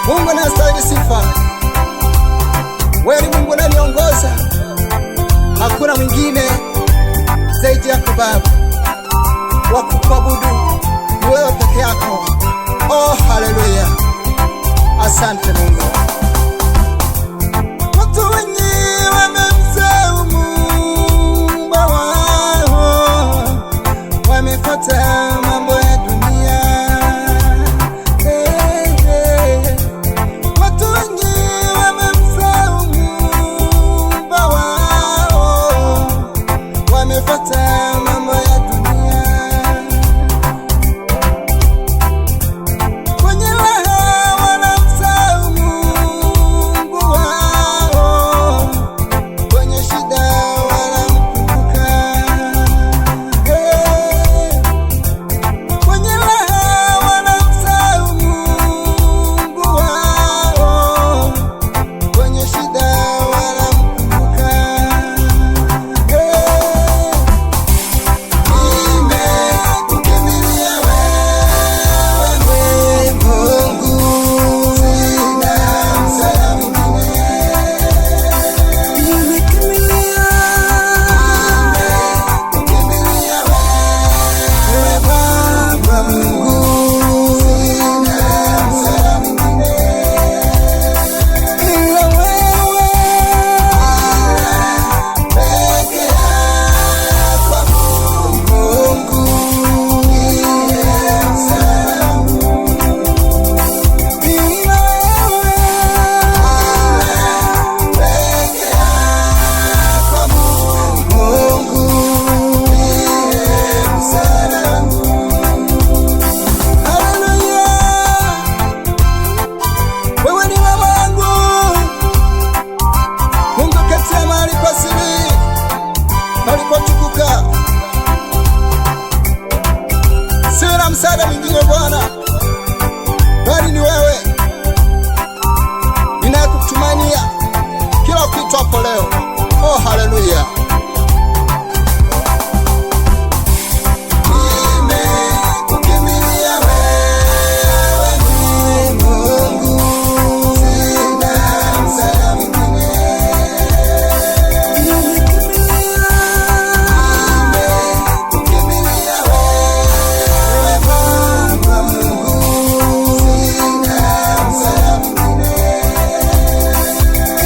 Mungu anastahili sifa. Wewe ni Mungu unaniongoza, hakuna mwingine zaidi yako Baba. Wa kuabudu ni wewe peke yako. Oh, haleluya. Asante Mungu. Watu wengi wamemsahau Muumba wao, wamefuata mambo ya dunia. Watu wengi wamemsahau Muumba wao, wamefuata mambo ya dunia. Kwenye raha wanamsahau Mungu wao, kwenye shida wanamkumbuka. Kwenye raha wanamsahau Mungu wao, kwenye shida wanamkumbuka. Nimekukimbilia wewe Mungu, sina msaada mwingine. Nimekukimbilia wewe Baba Mungu, sina msaada mwingine ila wewe peke yako Mungu, ndiye msaada wangu. Ila wewe peke yako Mungu, ndiye msaada wangu. Haleluya. Wewe ni mama yangu, Mungu kati ya mahali pa siri palipotukuka. Sina msaada mwingine Bwana, bali ni wewe ninayekutumania kila kitu hapo leo. Oh, haleluya. Nimekukimbilia wewe Mungu, sina msaada mwingine. Nimekukimbilia wewe Baba Mungu, sina msaada mwingine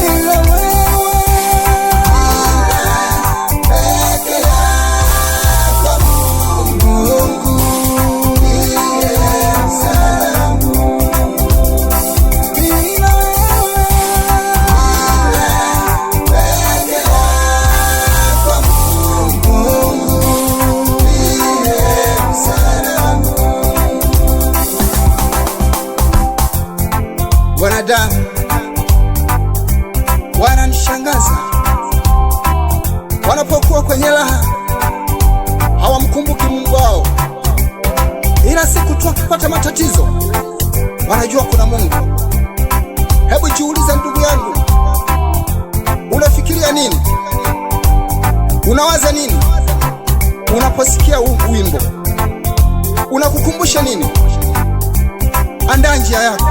ila wewe peke yako Mungu, ndiye msaada wangu. Ila wewe peke yako Mungu, ndiye msaada wangu. Wanadamu wananishangaza wanapokuwa kwenye raha, hawamkumbuki Mungu wao, ila siku tu wakipata matatizo wanajua kuna Mungu. Hebu jiulize ndugu yangu, unafikiria nini? Unawaza nini unaposikia huu wimbo? Unakukumbusha nini? Andaa njia yako.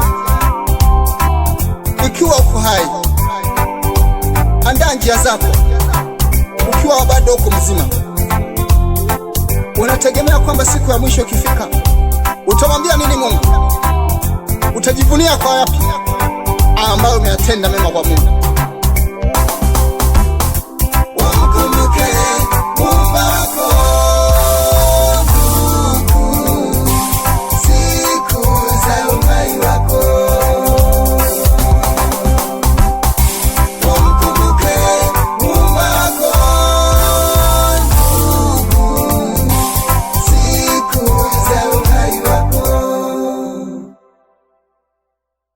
Ikiwa uko hai, andaa njia zako. Ukiwa bado uko mzima, unategemea kwamba siku ya mwisho ikifika utamwambia nini Mungu? Utajivunia kwa yapi ambayo umeyatenda mema kwa Mungu?